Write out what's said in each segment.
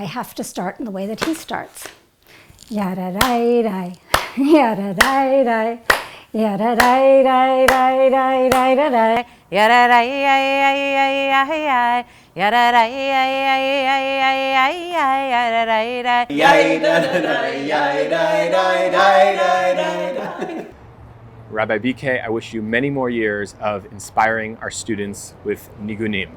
I have to start in the way that he starts. Yada-dai-dai, yada-dai-dai, yada-dai-dai-dai-dai-dai-dai, yada-dai-dai-dai-dai-dai, yada-dai-dai-dai-dai-dai-dai. Rabbi BK, I wish you many more years of inspiring our students with nigunim.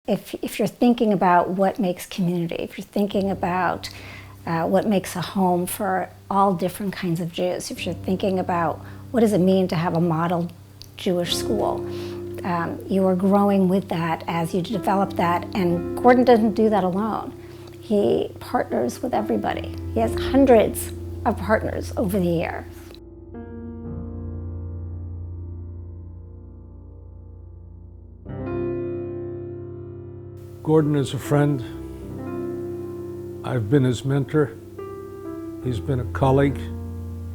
If you're thinking about what makes community, if you're thinking about what makes a home for all different kinds of Jews, if you're thinking about what does it mean to have a model Jewish school, you are growing with that as you develop that, and Gordon doesn't do that alone. He partners with everybody. He has hundreds of partners over the years. Gordon is a friend. I've been his mentor. He's been a colleague.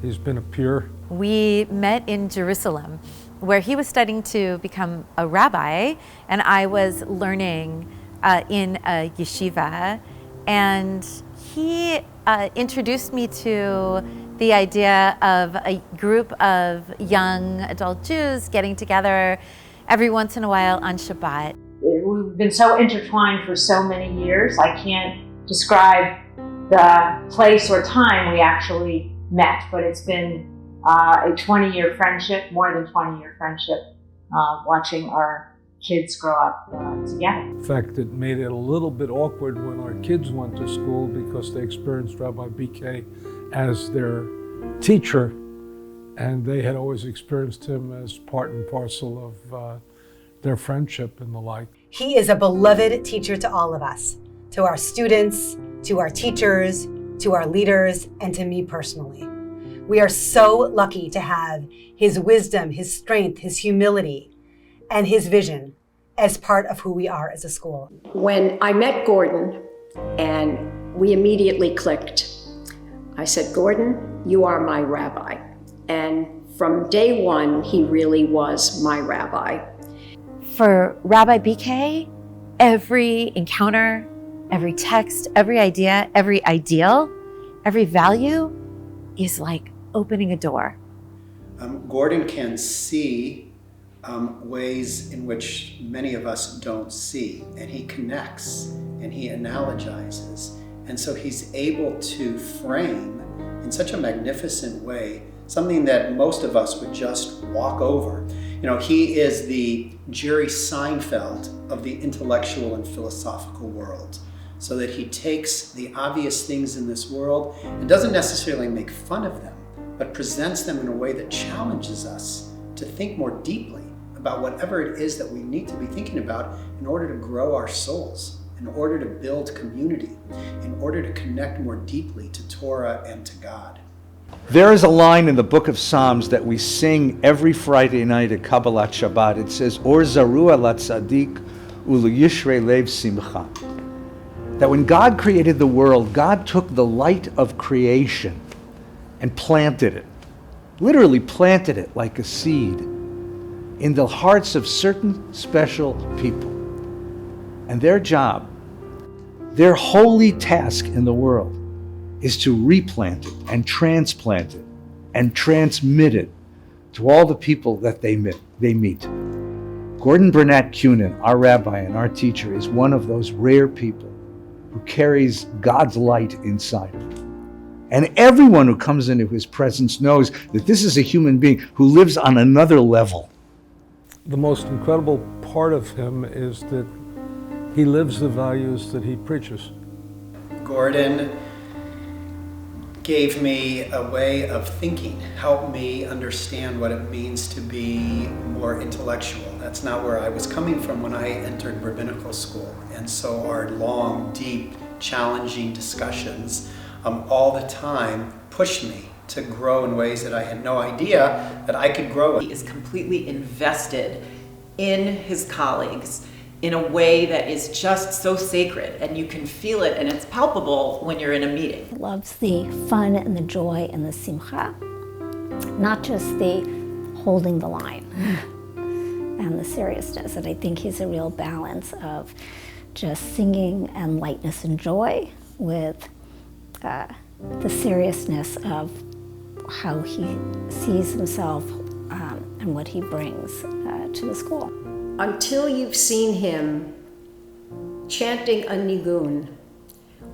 He's been a peer. We met in Jerusalem, where he was studying to become a rabbi, and I was learning in a yeshiva, and he introduced me to the idea of a group of young adult Jews getting together every once in a while on Shabbat. We've been so intertwined for so many years, I can't describe the place or time we actually met, but it's been a 20-year friendship, more than 20-year friendship, watching our kids grow up together. In fact, it made it a little bit awkward when our kids went to school because they experienced Rabbi BK as their teacher, and they had always experienced him as part and parcel of their friendship and the like. He is a beloved teacher to all of us, to our students, to our teachers, to our leaders, and to me personally. We are so lucky to have his wisdom, his strength, his humility, and his vision as part of who we are as a school. When I met Gordon and we immediately clicked, I said, Gordon, you are my rabbi. And from day one, he really was my rabbi. For Rabbi BK, every encounter, every text, every idea, every ideal, every value is like opening a door. Gordon can see ways in which many of us don't see, and he connects and he analogizes, and so he's able to frame in such a magnificent way something that most of us would just walk over. You know, he is the Jerry Seinfeld of the intellectual and philosophical world, so that he takes the obvious things in this world and doesn't necessarily make fun of them, but presents them in a way that challenges us to think more deeply about whatever it is that we need to be thinking about in order to grow our souls, in order to build community, in order to connect more deeply to Torah and to God. There is a line in the book of Psalms that we sing every Friday night at Kabbalat Shabbat. It says, Or zarua la tzadik ulu yishrei lev simcha. That when God created the world, God took the light of creation and planted it, literally planted it like a seed in the hearts of certain special people. And their job, their holy task in the world, is to replant it and transplant it and transmit it to all the people that they meet. Gordon Bernat-Kunin, our rabbi and our teacher, is one of those rare people who carries God's light inside him. And everyone who comes into his presence knows that this is a human being who lives on another level. The most incredible part of him is that he lives the values that he preaches. Gordon gave me a way of thinking, helped me understand what it means to be more intellectual. That's not where I was coming from when I entered rabbinical school. And so our long, deep, challenging discussions all the time pushed me to grow in ways that I had no idea that I could grow in. He is completely invested in his colleagues in a way that is just so sacred, and you can feel it, and it's palpable when you're in a meeting. He loves the fun and the joy and the simcha. not just the holding the line and the seriousness. And I think he's a real balance of just singing and lightness and joy with the seriousness of how he sees himself and what he brings to the school. Until you've seen him chanting a nigun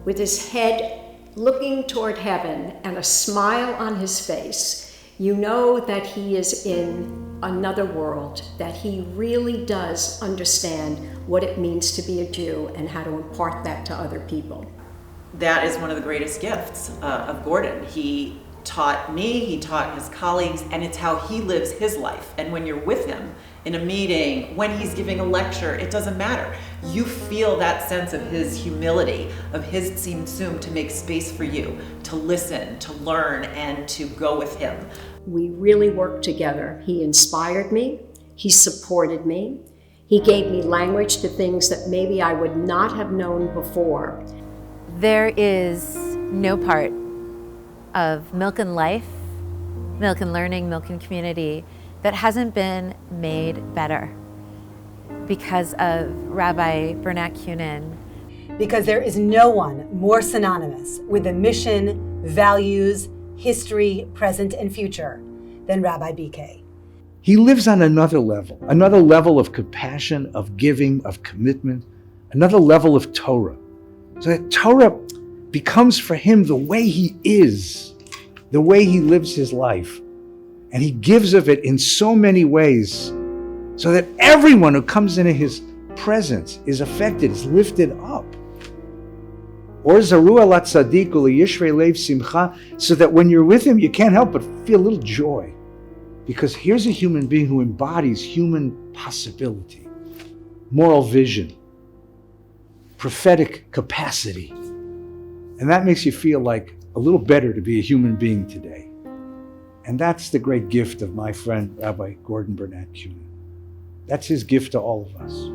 with his head looking toward heaven and a smile on his face, you know that he is in another world, that he really does understand what it means to be a Jew and how to impart that to other people. That is one of the greatest gifts of Gordon. He taught me, he taught his colleagues, and it's how he lives his life. And when you're with him in a meeting, when he's giving a lecture, it doesn't matter. You feel that sense of his humility, of his tzimtzum, to make space for you, to listen, to learn, and to go with him. We really worked together. He inspired me, he supported me, he gave me language to things that maybe I would not have known before. There is no part of Milk and Life, Milk and Learning, Milk and Community that hasn't been made better because of Rabbi Bernat-Kunin. Because there is no one more synonymous with the mission, values, history, present, and future than Rabbi BK. He lives on another level of compassion, of giving, of commitment, another level of Torah. So that Torah becomes for him the way he is, the way he lives his life. And he gives of it in so many ways so that everyone who comes into his presence is affected, is lifted up. Or zaru ala tzaddik u'liyishrei lev simcha, so that when you're with him, you can't help but feel a little joy. Because here's a human being who embodies human possibility, moral vision, prophetic capacity. And that makes you feel like a little better to be a human being today. And that's the great gift of my friend, Rabbi Gordon Bernat-Kunin. That's his gift to all of us.